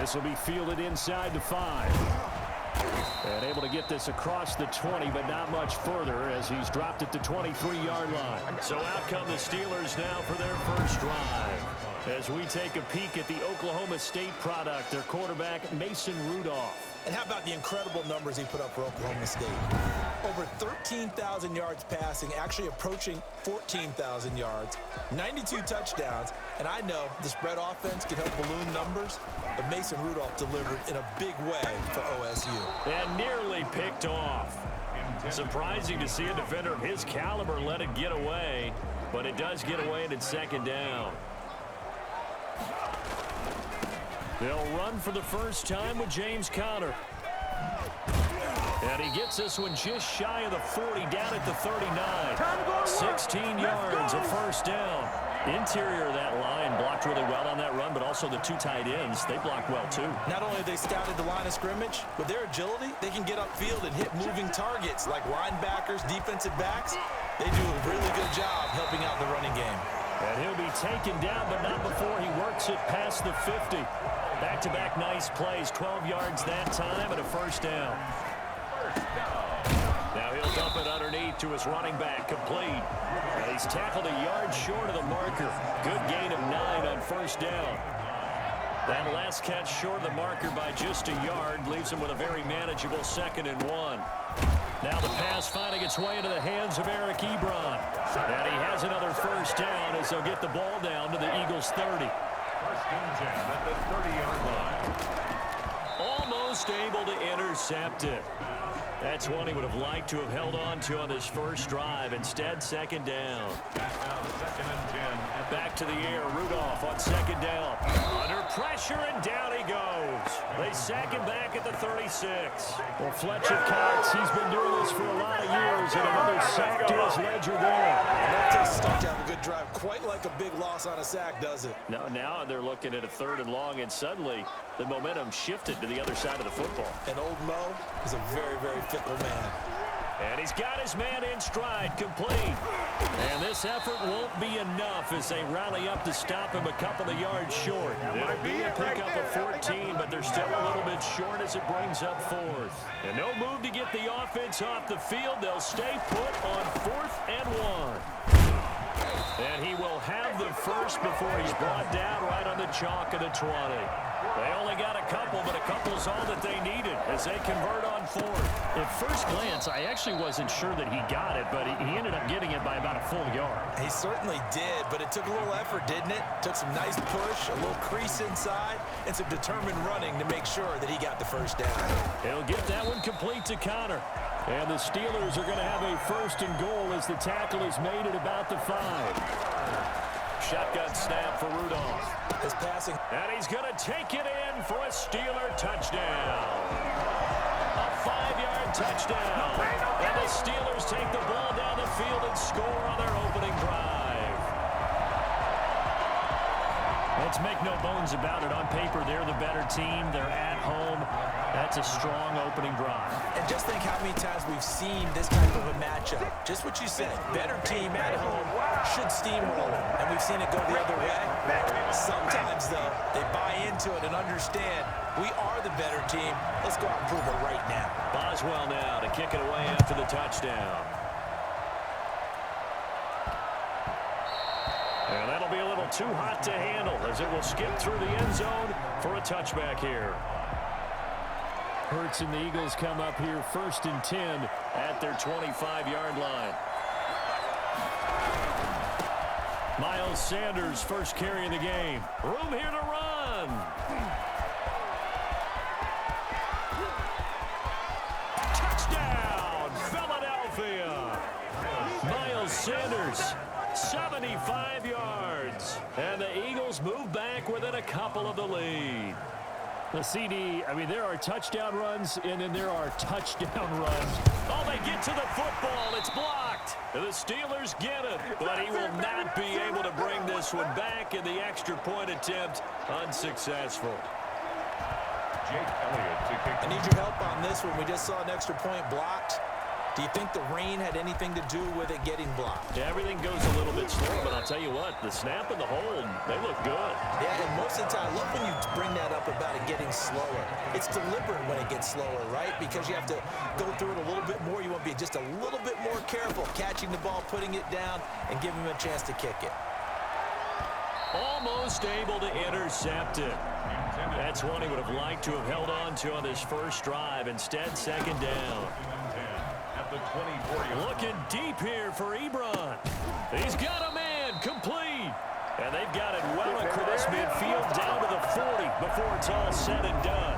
This will be fielded inside the 5. And able to get this across the 20, but not much further as he's dropped it to 23-yard line. So out come the Steelers now for their first drive. As we take a peek at the Oklahoma State product, their quarterback, Mason Rudolph. And how about the incredible numbers he put up for Oklahoma State? Over 13,000 yards passing, actually approaching 14,000 yards, 92 touchdowns. And I know the spread offense can help balloon numbers, but Mason Rudolph delivered in a big way for OSU. And nearly picked off. Surprising to see a defender of his caliber let it get away, but it does get away and it's second down. They'll run for the first time with James Conner. And he gets this one just shy of the 40, down at the 39. 16 yards, a first down. Interior of that line blocked really well on that run, but also the two tight ends, they blocked well too. Not only have they scouted the line of scrimmage, with their agility, they can get upfield and hit moving targets like linebackers, defensive backs. They do a really good job helping out the running game. And he'll be taken down, but not before he works it past the 50. Back-to-back nice plays, 12 yards that time and a first down. Now he'll dump it underneath to his running back, complete. And he's tackled a yard short of the marker. Good gain of 9 on first down. That last catch short of the marker by just a yard leaves him with a very manageable 2nd and 1. Now the pass finding its way into the hands of Eric Ebron. And he has another first down as they'll get the ball down to the Eagles' 30. First and 10 at the 30-yard line. Almost able to intercept it. That's one he would have liked to have held on to on this first drive. Instead, second down. Now 2nd and 10. Back to the air. Rudolph on second down. Under pressure, and down he goes. They sack him back at the 36. Well, Fletcher Cox, he's been doing this for a lot of years, and another sack to his ledger there. And that takes a start to have a good drive. Quite like a big loss on a sack, does it? No, now they're looking at a 3rd and long, and suddenly the momentum shifted to the other side of the football. And old Mo is a very, very fickle man. And he's got his man in stride, complete. And this effort won't be enough as they rally up to stop him a couple of yards short. It'll be a pickup of 14, but they're still a little bit short as it brings up 4th. And no move to get the offense off the field. They'll stay put on 4th and 1. And he will have the first before he's brought down right on the chalk of the 20. They only got a couple, but a couple's all that they needed as they convert on 4th. At first glance, I actually wasn't sure that he got it, but he ended up getting it by about a full yard. He certainly did, but it took a little effort, didn't it? Took some nice push, a little crease inside, and some determined running to make sure that he got the first down. He'll get that one complete to Conner. And the Steelers are going to have a 1st and goal as the tackle is made at about the 5. Shotgun snap for Rudolph. His passing. And he's going to take it in for a Steeler touchdown. A 5-yard touchdown. And the Steelers take the ball down the field and score on their opening drive. Let's make no bones about it. On paper, they're the better team. They're at home. That's a strong opening drive. And just think how many times we've seen this type of a matchup. Just what you said, better team at home should steamroll them. And we've seen it go the other way. Sometimes, though, they buy into it and understand we are the better team. Let's go out and prove it right now. Boswell now to kick it away after the touchdown. And that'll be a little too hot to handle as it will skip through the end zone for a touchback here. Hurts and the Eagles come up here 1st and 10 at their 25-yard line. Miles Sanders first carry of the game. Room here to run. Touchdown, Philadelphia. Miles Sanders, 75 yards. And the Eagles move back within a couple of the lead. The CD, I mean, there are touchdown runs, and then there are touchdown runs. Oh, they get to the football. It's blocked. The Steelers get it, but he will not be able to bring this one back, and the extra point attempt unsuccessful. Jake Elliott to kick. I need your help on this one. We just saw an extra point blocked. Do you think the rain had anything to do with it getting blocked? Everything goes a little bit slower, but I'll tell you what, the snap and the hold, they look good. Yeah, and most of the time, I love when you bring that up about it getting slower. It's deliberate when it gets slower, right? Because you have to go through it a little bit more. You want to be just a little bit more careful catching the ball, putting it down, and giving him a chance to kick it. Almost able to intercept it. That's one he would have liked to have held on to on this first drive. Instead, second down. Looking deep here for Ebron. He's got a man complete. And they've got it well across midfield down to the 40 before it's all said and done.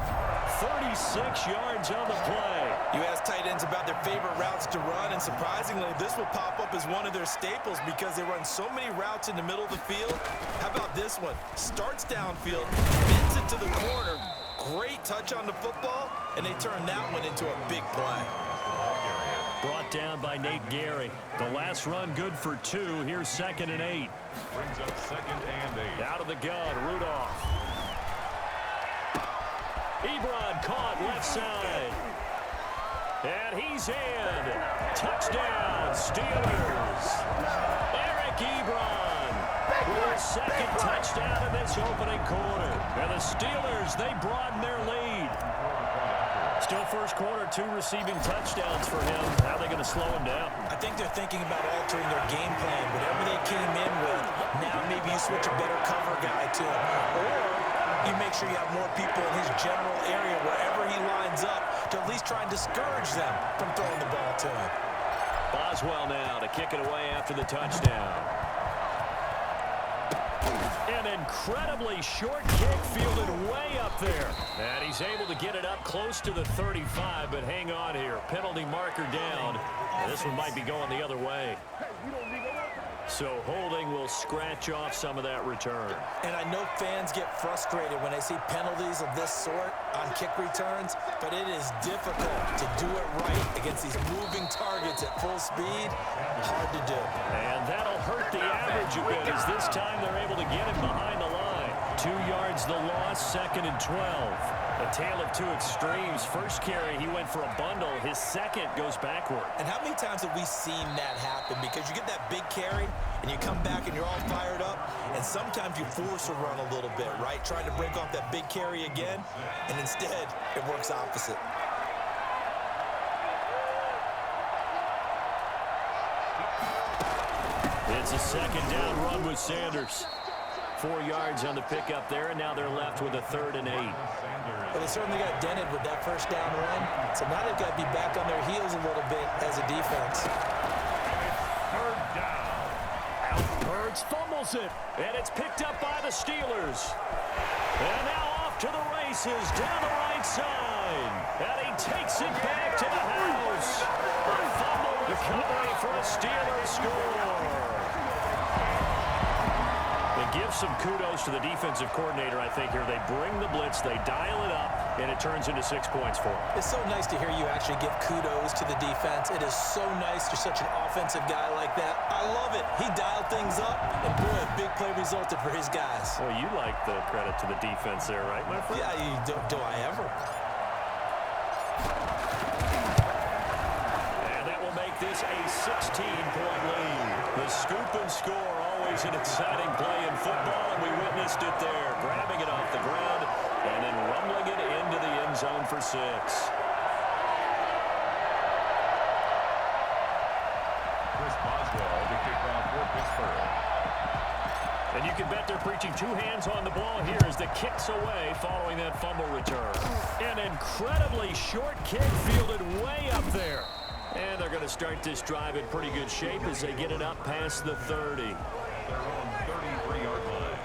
36 yards on the play. You ask tight ends about their favorite routes to run, and surprisingly, this will pop up as one of their staples because they run so many routes in the middle of the field. How about this one? Starts downfield, bends it to the corner. Great touch on the football, and they turn that one into a big play. Brought down by Nate Gary. The last run good for 2. Here's 2nd and 8. Brings up 2nd and 8. Out of the gun, Rudolph. Ebron caught left side. And he's in. Touchdown, Steelers. Eric Ebron with his 2nd touchdown in this opening quarter. And the Steelers, they broaden their lead. Still first quarter, 2 receiving touchdowns for him. How are they going to slow him down? I think they're thinking about altering their game plan. Whatever they came in with, now maybe you switch a better cover guy to him. Or you make sure you have more people in his general area wherever he lines up to at least try and discourage them from throwing the ball to him. Boswell now to kick it away after the touchdown. An incredibly short kick fielded way up there. And he's able to get it up close to the 35, but hang on here. Penalty marker down. And this one might be going the other way. So holding will scratch off some of that return. And I know fans get frustrated when they see penalties of this sort on kick returns, but it is difficult to do it right against these moving targets at full speed. Hard to do. And that'll hurt the average a bit as this time they're able to get him behind the line. 2 yards the loss, 2nd and 12. A tale of 2 extremes. First carry, he went for a bundle. His second goes backward. And how many times have we seen that happen? Because you get that big carry, and you come back and you're all fired up, and sometimes you force a run a little bit, right? Trying to break off that big carry again, and instead, it works opposite. It's a 2nd down run with Sanders. 4 yards on the pickup there, and now they're left with a 3rd and 8. Well, they certainly got dented with that first down run, so now they've got to be back on their heels a little bit as a defense. 3rd down. Hurts fumbles it, and it's picked up by the Steelers. And now off to the races down the right side. And he takes it back to the house. A fumble recovery for a Steelers score. It gives some kudos to the defensive coordinator, I think, here. They bring the blitz, they dial it up, and it turns into 6 points for them. It's so nice to hear you actually give kudos to the defense. It is so nice you're such an offensive guy like that. I love it. He dialed things up, and boy, a big play resulted for his guys. Well, you like the credit to the defense there, right, my friend? Yeah, do I ever? And that will make this a 16-point lead. The scoop and score, always an exciting play in football, and we witnessed it there, grabbing it off the ground and then rumbling it into the end zone for 6. Chris Boswell to kick off for Pittsburgh. And you can bet they're preaching 2 hands on the ball here as the kick's away following that fumble return. An incredibly short kick fielded way up there. And they're going to start this drive in pretty good shape as they get it up past the 30. They're on 33-yard line.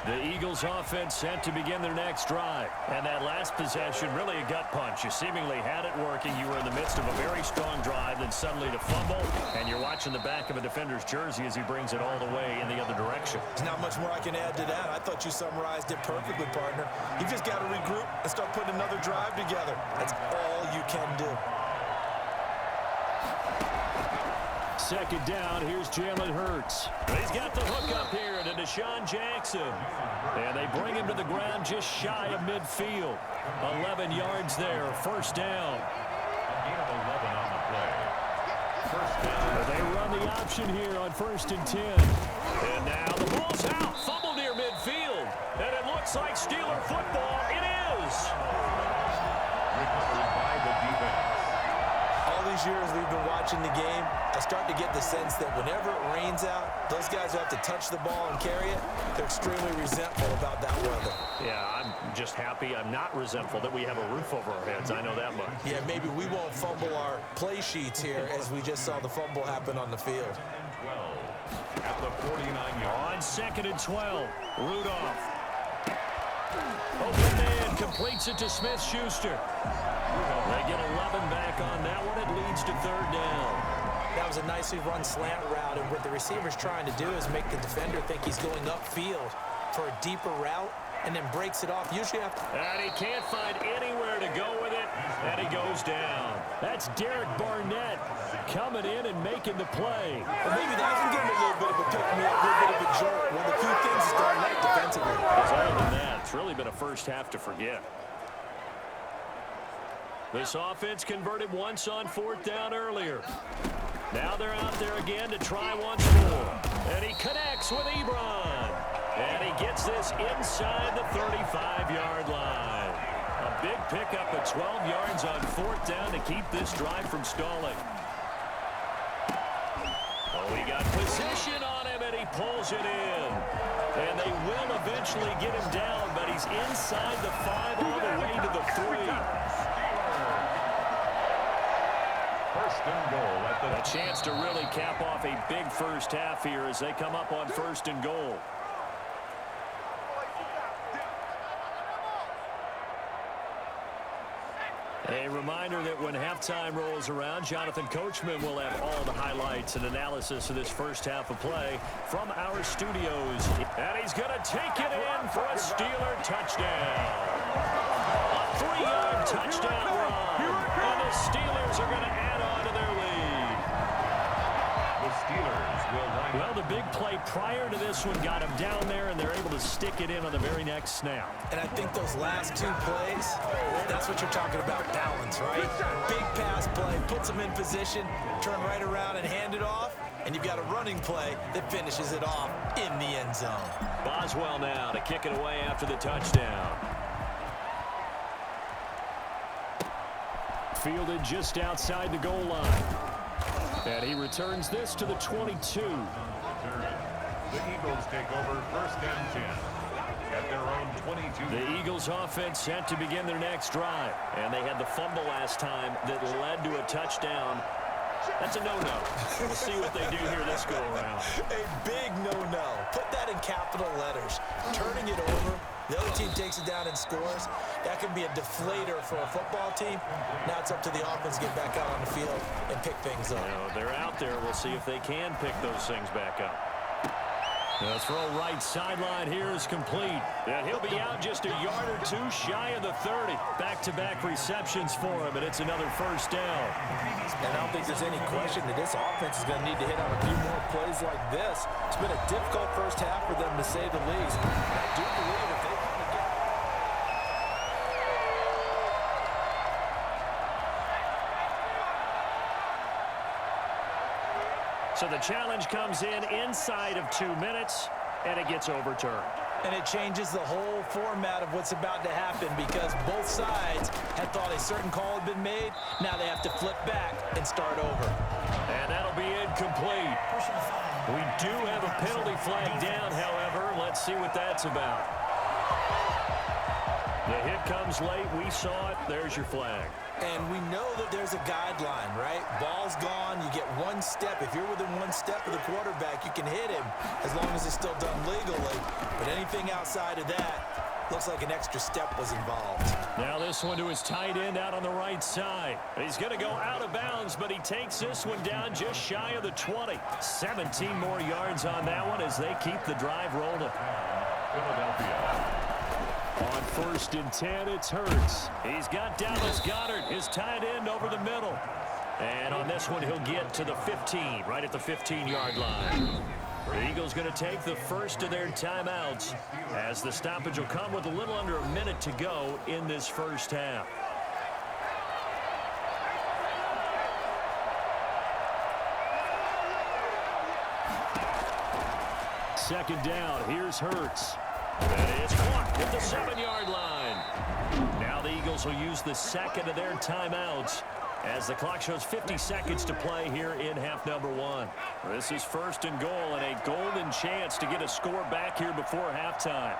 The Eagles offense set to begin their next drive. And that last possession, really a gut punch. You seemingly had it working. You were in the midst of a very strong drive, then suddenly to fumble, and you're watching the back of a defender's jersey as he brings it all the way in the other direction. There's not much more I can add to that. I thought you summarized it perfectly, partner. You just got to regroup and start putting another drive together. That's all you can do. 2nd down, here's Jalen Hurts. He's got the hook up here to Deshaun Jackson. And they bring him to the ground just shy of midfield. 11 yards there, 1st down. A gain of 11 on the play. first down. They run the option here on 1st and 10. And now the ball's out. Fumble near midfield. And it looks like Steeler football. It is. Recovered by the defense. All these years we've been watching the game, I start to get the sense that whenever it rains out, those guys who have to touch the ball and carry it, they're extremely resentful about that weather. Yeah, I'm just happy. I'm not resentful that we have a roof over our heads. I know that much. Yeah, maybe we won't fumble our play sheets here as we just saw the fumble happen on the field. 12 at the 49-yard. On 2nd and 12, Rudolph. Open man, completes it to Smith-Schuster. They get 11 back on that one. It leads to 3rd down. That was a nicely run slant route, and what the receiver's trying to do is make the defender think he's going upfield for a deeper route, and then breaks it off. Usually after. And he can't find anywhere to go with it, and he goes down. That's Derek Barnett coming in and making the play. Well, maybe that can give him a little bit of a pick-me-up, a little bit of a jolt. One of the few things he's done right defensively. It's other than that, it's really been a first half to forget. This offense converted once on 4th down earlier. Now they're out there again to try once more. And he connects with Ebron. And he gets this inside the 35-yard line. A big pickup of 12 yards on 4th down to keep this drive from stalling. Oh, he got position on him, and he pulls it in. And they will eventually get him down, but he's inside the 5 all the way to the 3. First and goal at the... A chance to really cap off a big first half here as they come up on 1st and goal. A reminder that when halftime rolls around, Jonathan Coachman will have all the highlights and analysis of this first half of play from our studios. And he's going to take it in for a Steeler touchdown. A 3-yard touchdown run. And the Steelers are going to add on to their lead. The Steelers will line Well, the big play prior to this one got him down there, and they're able to stick it in on the very next snap. And I think those last 2 plays, that's what you're talking about, balance, right? Big pass play, puts them in position, turn right around and hand it off, and you've got a running play that finishes it off in the end zone. Boswell now to kick it away after the touchdown. Fielded just outside the goal line. And he returns this to the 22. The Eagles take over 1st and 10 at their own 22. The Eagles offense set to begin their next drive. And they had the fumble last time that led to a touchdown. That's a no-no. We'll see what they do here this go-around. A big no-no. Put that in capital letters. Turning it over. The other team takes it down and scores. That can be a deflator for a football team. Now it's up to the offense to get back out on the field and pick things up. You know, they're out there. We'll see if they can pick those things back up. The throw right sideline here is complete. And he'll be out just a yard or 2 shy of the 30. Back-to-back receptions for him, and it's another first down. And I don't think there's any question that this offense is going to need to hit on a few more plays like this. It's been a difficult first half for them, to say the least. I do believe if they want to get... So the challenge comes in inside of 2 minutes, and it gets overturned. And it changes the whole format of what's about to happen because both sides had thought a certain call had been made. Now they have to flip back and start over. And that'll be incomplete. We do have a penalty flag down, however. Let's see what that's about. The hit comes late. We saw it. There's your flag. And we know that there's a guideline, right? Ball's gone. You get 1 step. If you're within 1 step of the quarterback, you can hit him as long as it's still done legally. But anything outside of that, looks like an extra step was involved. Now this one to his tight end out on the right side. He's going to go out of bounds, but he takes this one down just shy of the 20. 17 more yards on that one as they keep the drive rolling. Philadelphia. On 1st and 10, it's Hurts. He's got Dallas Goedert, his tight end, over the middle. And on this one, he'll get to the 15, right at the 15-yard line. The Eagles going to take the first of their timeouts as the stoppage will come with a little under a minute to go in this first half. second down. Here's Hurts. And it's caught at the 7-yard line. Now the Eagles will use the second of their timeouts as the clock shows 50 seconds to play here in half number 1. This is 1st and goal and a golden chance to get a score back here before halftime.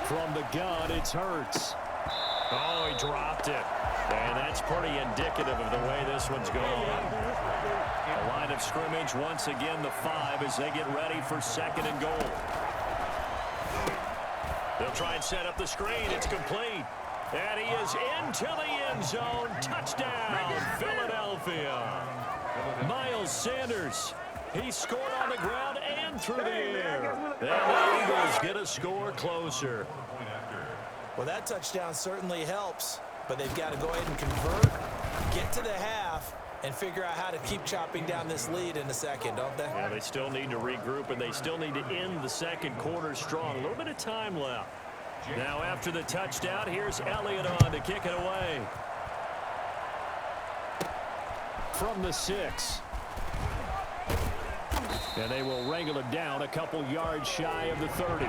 From the gun, it's Hurts. Oh, he dropped it. And that's pretty indicative of the way this one's gone. The line of scrimmage once again the 5 as they get ready for 2nd and goal. They'll try and set up the screen. It's complete. And he is into the end zone. Touchdown, Philadelphia. Miles Sanders. He scored on the ground and through the air. And the Eagles get a score closer. Well, that touchdown certainly helps, but they've got to go ahead and convert, get to the half, and figure out how to keep chopping down this lead in the second, don't they? Yeah, they still need to regroup, and they still need to end the second quarter strong. A little bit of time left. Now after the touchdown, here's Elliott on to kick it away. From the 6. And they will wrangle it down a couple yards shy of the 30.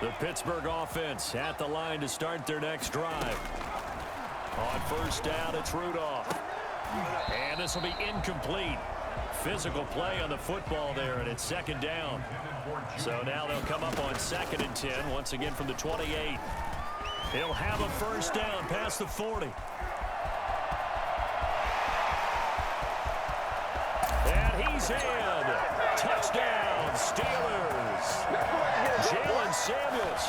The Pittsburgh offense at the line to start their next drive. On 1st down, it's Rudolph. And this will be incomplete. Physical play on the football there, and it's 2nd down. So now they'll come up on 2nd and 10, once again from the 28. He'll have a 1st down past the 40. And he's in. Touchdown, Steelers. Jalen Samuels,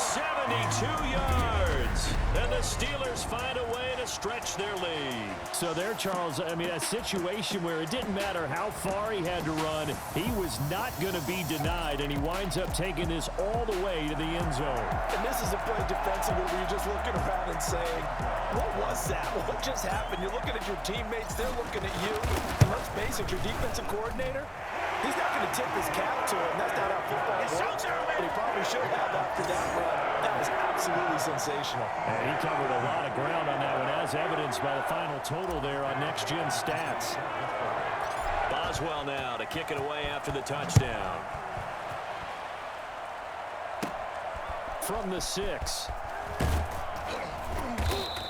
72 yards. And the Steelers find a way to stretch their lead. So there, Charles, I mean, a situation where it didn't matter how far he had to run, he was not going to be denied, and he winds up taking this all the way to the end zone. And this is a play defensively where you're just looking around and saying, what was that? What just happened? You're looking at your teammates, they're looking at you. And let's face it, your defensive coordinator, he's not going to tip his cap to him. That's not how football works. But he probably should have after that run. That was absolutely sensational. And he covered a lot of ground on that one, as evidenced by the final total there on Next Gen Stats. Boswell now to kick it away after the touchdown. From the 6.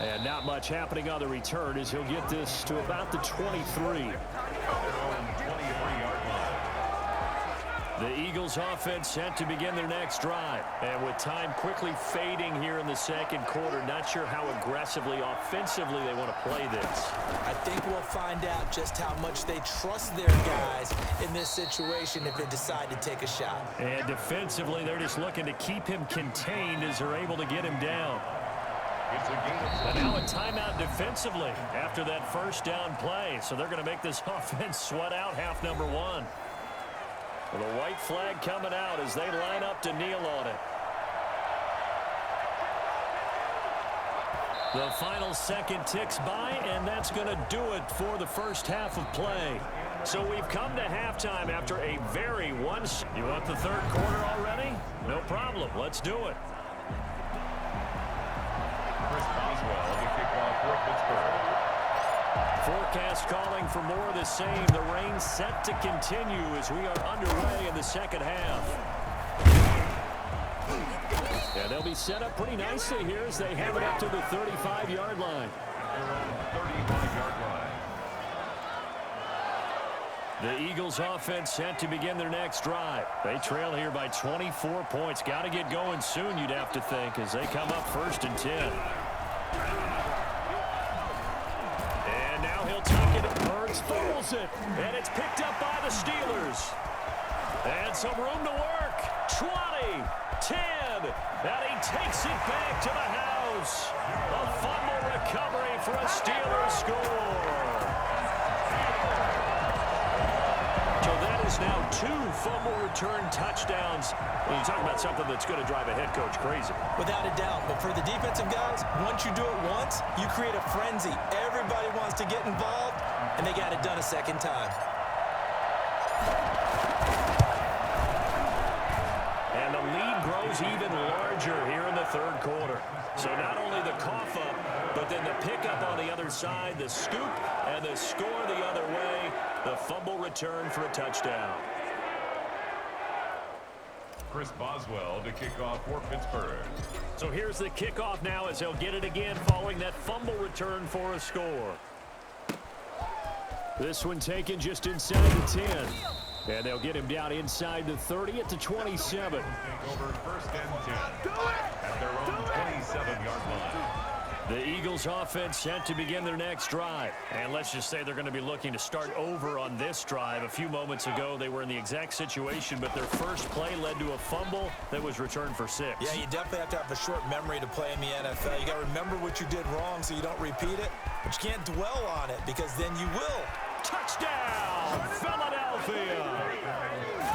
And not much happening on the return as he'll get this to about the 23. The Eagles offense set to begin their next drive. And with time quickly fading here in the second quarter, not sure how aggressively, offensively they want to play this. I think we'll find out just how much they trust their guys in this situation if they decide to take a shot. And defensively, they're just looking to keep him contained as they're able to get him down. And now a timeout defensively after that 1st down play. So they're going to make this offense sweat out half number 1. The white flag coming out as they line up to kneel on it. The final second ticks by, and that's going to do it for the first half of play. So we've come to halftime after a very You want the third quarter already? No problem. Let's do it. Chris Boswell, the kickoff for Pittsburgh. Forecast calling for more of the same. The rain set to continue as we are underway in the second half. Yeah, they'll be set up pretty nicely here as they have it up to the 35-yard line. The Eagles offense set to begin their next drive. They trail here by 24 points. Got to get going soon, you'd have to think, as they come up 1st and 10. He'll take it. Hurts fumbles it. And it's picked up by the Steelers. And some room to work. 20, 10. And he takes it back to the house. A fumble recovery for a Steelers score. So that is now 2 fumble return touchdowns. And you're talking about something that's going to drive a head coach crazy. Without a doubt. But for the defensive guys, once you do it once, you create a frenzy. Everybody wants to get involved, and they got it done a second time. And the lead grows grows even larger here in the third quarter. So not only the cough up, but then the pickup on the other side, the scoop, and the score the other way. The fumble return for a touchdown. Chris Boswell to kick off for Pittsburgh. So here's the kickoff now as he'll get it again following that fumble return for a score. This one taken just inside the 10. And they'll get him down inside the 30 at the 27. Take over first and 10 at their own 27-yard line. The Eagles offense set to begin their next drive. And let's just say they're going to be looking to start over on this drive. A few moments ago, they were in the exact situation, but their first play led to a fumble that was returned for 6. Yeah, you definitely have to have a short memory to play in the NFL. You got to remember what you did wrong so you don't repeat it, but you can't dwell on it because then you will. Touchdown, Philadelphia!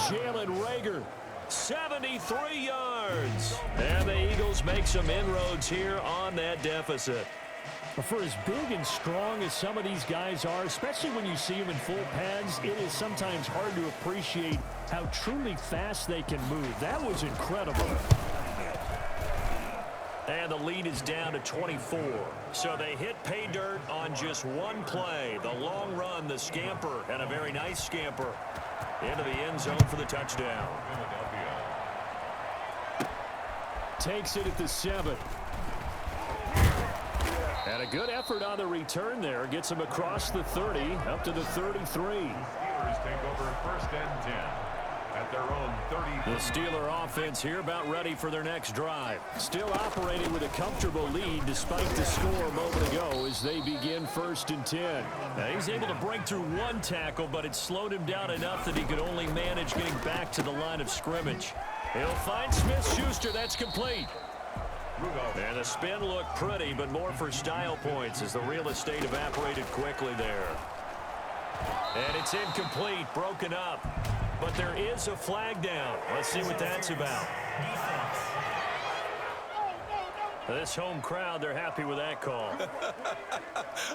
Jalen Reagor, 73 yards. And the Eagles make some inroads here on that deficit. For as big and strong as some of these guys are, especially when you see them in full pads, it is sometimes hard to appreciate how truly fast they can move. That was incredible. And the lead is down to 24. So they hit pay dirt on just one play. The long run, the scamper, and a very nice scamper into the end zone for the touchdown. Takes it at the 7. And a good effort on the return there. Gets him across the 30, up to the 33. Steelers take over first and 10 at their own 30. The Steeler offense here about ready for their next drive. Still operating with a comfortable lead despite the score a moment ago as they begin first and 10. Now he's able to break through one tackle, but it slowed him down enough that he could only manage getting back to the line of scrimmage. He'll find Smith-Schuster. That's complete. And the spin looked pretty, but more for style points as the real estate evaporated quickly there. And it's incomplete, broken up. But there is a flag down. Let's see what that's about. This home crowd, they're happy with that call.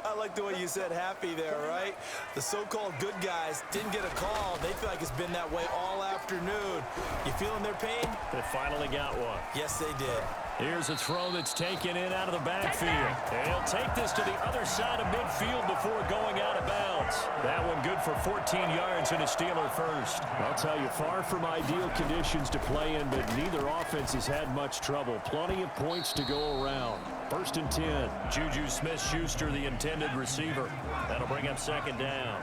I like the way you said happy there, right? The so-called good guys didn't get a call. They feel like it's been that way all afternoon. You feeling their pain? They finally got one. Yes, they did. Here's a throw that's taken in out of the backfield. And he'll take this to the other side of midfield before going out of bounds. That one good for 14 yards and a Steeler first. I'll tell you, far from ideal conditions to play in, but neither offense has had much trouble. Plenty of points to go around. First and 10. Juju Smith-Schuster, the intended receiver. That'll bring up second down.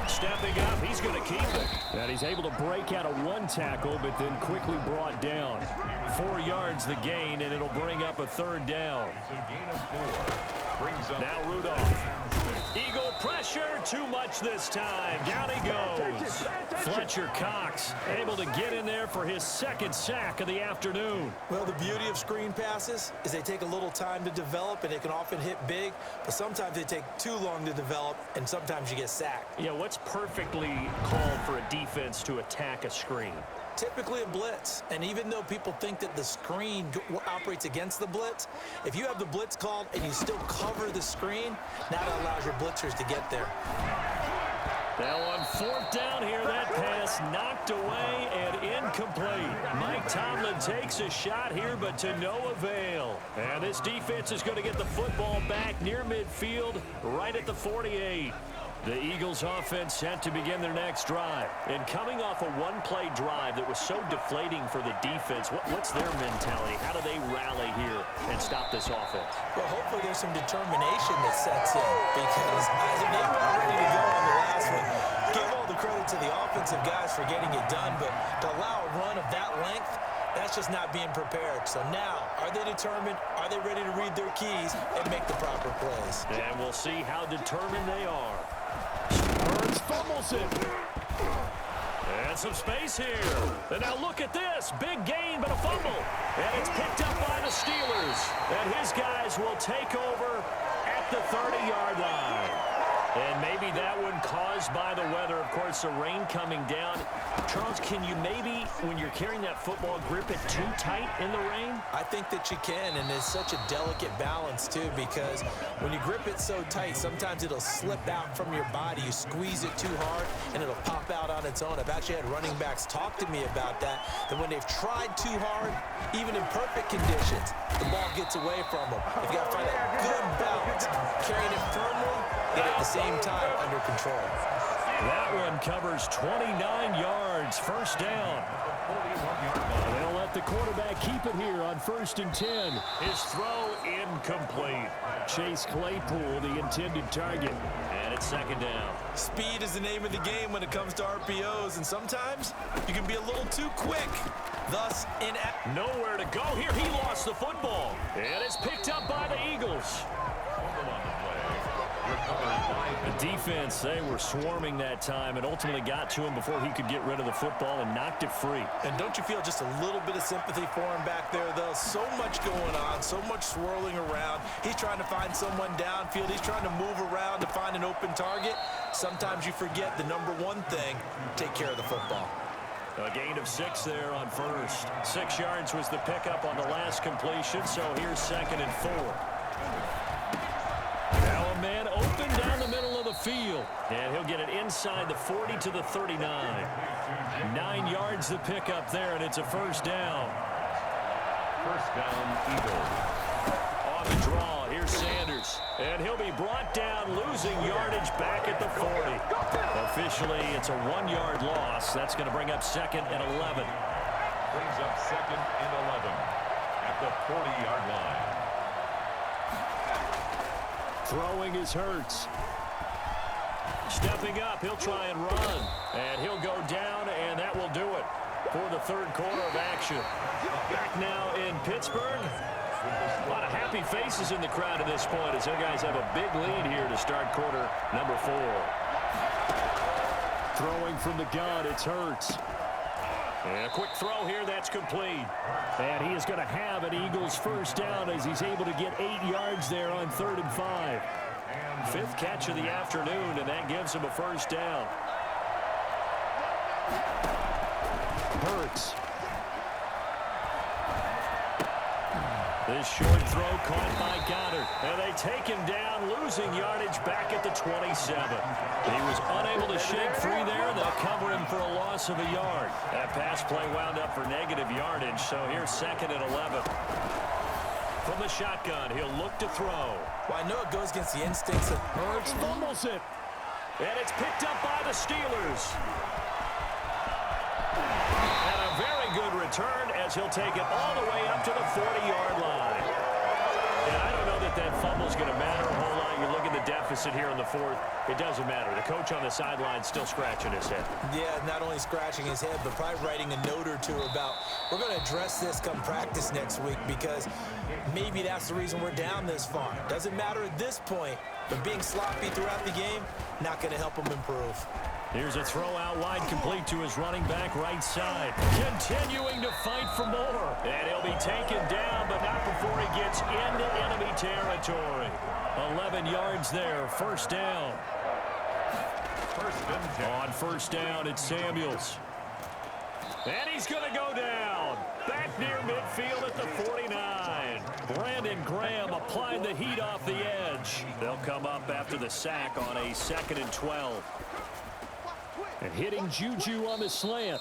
Stepping up, he's going to keep it. And he's able to break out of one tackle, but then quickly brought down. 4 yards the gain, and it'll bring up a third down. It's a gain of 4. Brings up Now Rudolph. Eagle pressure, too much this time. Down he goes. Fletcher Cox able to get in there for his second sack of the afternoon. Well, the beauty of screen passes is they take a little time to develop, and they can often hit big, but sometimes they take too long to develop, and sometimes you get sacked. Yeah, what's perfectly called for a defense to attack a screen? Typically a blitz, and even though people think that the screen operates against the blitz, if you have the blitz called and you still cover the screen, now that allows your blitzers to get there. Now on fourth down here, that pass knocked away and incomplete. Mike Tomlin takes a shot here, but to no avail. And this defense is going to get the football back near midfield, right at the 48. The Eagles offense set to begin their next drive. And coming off a one-play drive that was so deflating for the defense, what's their mentality? How do they rally here and stop this offense? Well, hopefully there's some determination that sets in, because they were ready to go on the last one. Give all the credit to the offensive guys for getting it done, but to allow a run of that length, that's just not being prepared. So now, are they determined? Are they ready to read their keys and make the proper plays? And we'll see how determined they are. Burns fumbles it. And some space here. And now look at this. Big gain, but a fumble. And it's picked up by the Steelers. And his guys will take over at the 30-yard line. And maybe that one caused by the weather. Of course, the rain coming down. Charles, can you maybe, when you're carrying that football, grip it too tight in the rain? I think that you can, and it's such a delicate balance, too, because when you grip it so tight, sometimes it'll slip out from your body. You squeeze it too hard, and it'll pop out on its own. I've actually had running backs talk to me about that when they've tried too hard, even in perfect conditions, the ball gets away from them. They've got to find a good balance, carrying it firmly, yet at the same time under control. That one covers 29 yards, first down. They'll let the quarterback keep it here on 1st and 10. His throw incomplete. Chase Claypool, the intended target. And it's 2nd down. Speed is the name of the game when it comes to RPOs, and sometimes you can be a little too quick. Thus, nowhere to go here. He lost the football. And it's picked up by the Eagles. The defense, they were swarming that time and ultimately got to him before he could get rid of the football and knocked it free. And don't you feel just a little bit of sympathy for him back there, though? So much going on, so much swirling around. He's trying to find someone downfield. He's trying to move around to find an open target. Sometimes you forget the number one thing, take care of the football. A gain of 6 there on first. 6 yards was the pickup on the last completion, so here's 2nd and 4. Now a man open down the middle of the field. And he'll get it inside the 40 to the 39. 9 yards the pickup there, and it's a first down. First down, Eagles. On the draw, here's Sanders. And he'll be brought down, losing yardage back at the 40. Officially, it's a 1-yard loss. That's going to bring up 2nd and 11. Brings up 2nd and 11 at the 40-yard line. Throwing is Hurts. Stepping up, he'll try and run. And he'll go down, and that will do it for the 3rd quarter of action. Back now in Pittsburgh. A lot of happy faces in the crowd at this point as their guys have a big lead here to start quarter number 4. Throwing from the gun, it's Hurts. And a quick throw here, that's complete. And he is going to have an Eagles first down as he's able to get 8 yards there on 3rd and 5. 5th catch of the afternoon, and that gives him a first down. Hurts. This short throw caught by Goddard. And they take him down, losing yardage back at the 27. He was unable to shake free there. They'll cover him for a loss of a yard. That pass play wound up for negative yardage, so here's 2nd and 11. From the shotgun, he'll look to throw. Well, I know it goes against the instincts of Hurts fumbles it. And it's picked up by the Steelers. And a very good return as he'll take it all the way up to the 40-yard line. And I don't know that that fumble's going to matter a whole lot. You look at the deficit here in the 4th. It doesn't matter. The coach on the sideline still scratching his head. Yeah, not only scratching his head, but probably writing a note or two about, we're going to address this come practice next week because maybe that's the reason we're down this far. Doesn't matter at this point, but being sloppy throughout the game, not going to help him improve. Here's a throw out wide, complete to his running back right side. Continuing to fight for more. And he'll be taken down, but not before he gets into enemy territory. 11 yards there, first down. On first down, it's Samuels. And he's going to go down. Back near midfield at the 49. Brandon Graham applied the heat off the edge. They'll come up after the sack on a 2nd and 12. And hitting Juju on the slant.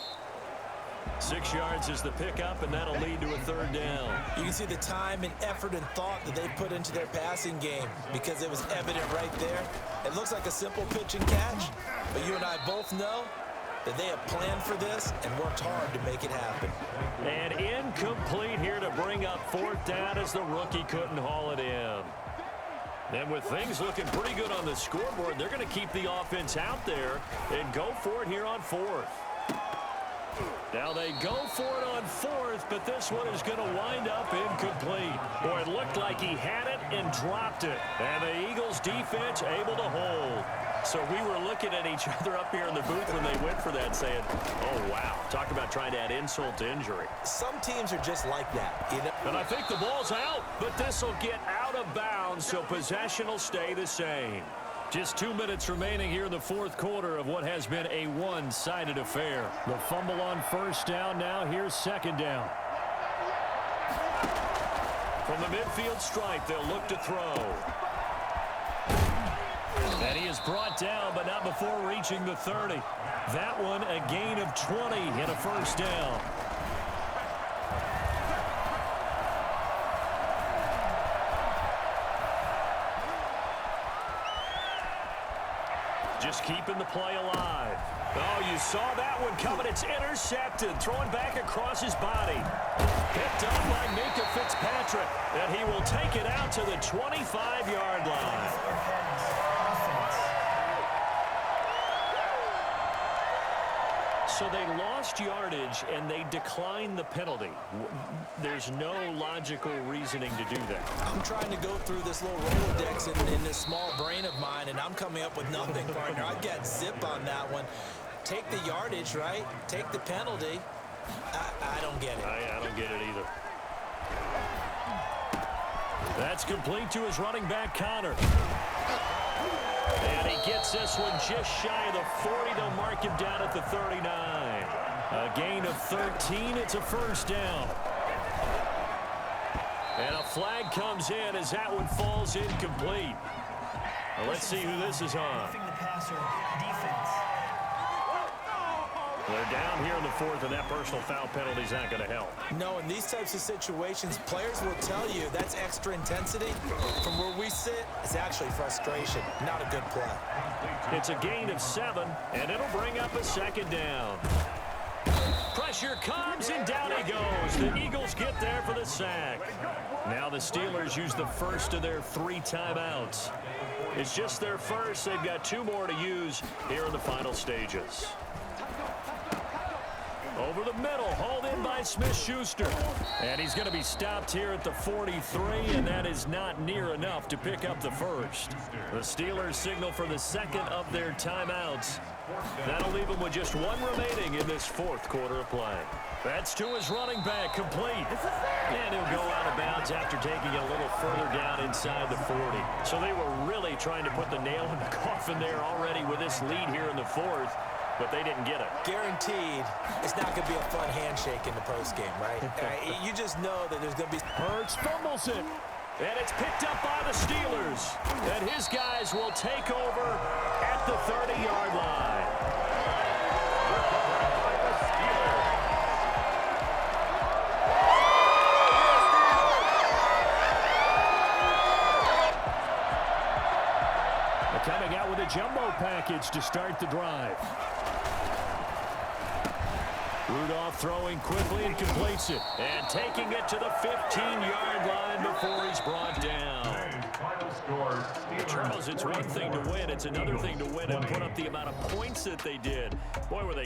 6 yards is the pickup, and that'll lead to a 3rd down. You can see the time and effort and thought that they put into their passing game because it was evident right there. It looks like a simple pitch and catch, but you and I both know that they have planned for this and worked hard to make it happen. And incomplete here to bring up 4th down as the rookie couldn't haul it in. And with things looking pretty good on the scoreboard, they're going to keep the offense out there and go for it here on 4th. Now they go for it on 4th, but this one is going to wind up incomplete. Boy, it looked like he had it and dropped it. And the Eagles defense able to hold. So we were looking at each other up here in the booth when they went for that saying, oh, wow. Talk about trying to add insult to injury. Some teams are just like that. You know? And I think the ball's out, but this will get out of bounds, so possession will stay the same. Just 2 minutes remaining here in the fourth quarter of what has been a one-sided affair. The fumble on first down now. Here's second down. From the midfield stripe, they'll look to throw. And he is brought down, but not before reaching the 30. That one a gain of 20 and a first down. Just keeping the play alive. Oh, you saw that one coming. It's intercepted. Throwing back across his body. Picked up by Minkah Fitzpatrick. And he will take it out to the 25-yard line. So they lost yardage, and they declined the penalty. There's no logical reasoning to do that. I'm trying to go through this little Rolodex in this small brain of mine, and I'm coming up with nothing, partner. I've got zip on that one. Take the yardage, right? Take the penalty. I don't get it. I don't get it either. That's complete to his running back, Connor. And he gets this one just shy of the 40. They'll mark him down at the 39. A gain of 13. It's a first down. And a flag comes in as that one falls incomplete. Well, let's see who this is on. They're down here in the fourth, and that personal foul penalty is not going to help. No, in these types of situations, players will tell you that's extra intensity. From where we sit, it's actually frustration. Not a good play. It's a gain of 7, and it'll bring up a second down. Pressure comes, and down he goes. The Eagles get there for the sack. Now the Steelers use the first of their 3 timeouts. It's just their first. They've got 2 more to use here in the final stages. Over the middle, hauled in by Smith-Schuster. And he's going to be stopped here at the 43, and that is not near enough to pick up the first. The Steelers signal for the second of their timeouts. That'll leave them with just 1 remaining in this fourth quarter of play. That's to his running back, complete. And he'll go out of bounds after taking it a little further down inside the 40. So they were really trying to put the nail in the coffin there already with this lead here in the fourth. But they didn't get it. Guaranteed, it's not going to be a fun handshake in the postgame, right? You just know that there's going to be... Hurts fumbles it. And it's picked up by the Steelers. And his guys will take over at the 30-yard line. They're coming out with a jumbo package to start the drive. Rudolph throwing quickly and completes it. And taking it to the 15-yard line before he's brought down. Charles, it's one thing to win. It's another thing to win and put up the amount of points that they did. Boy, were they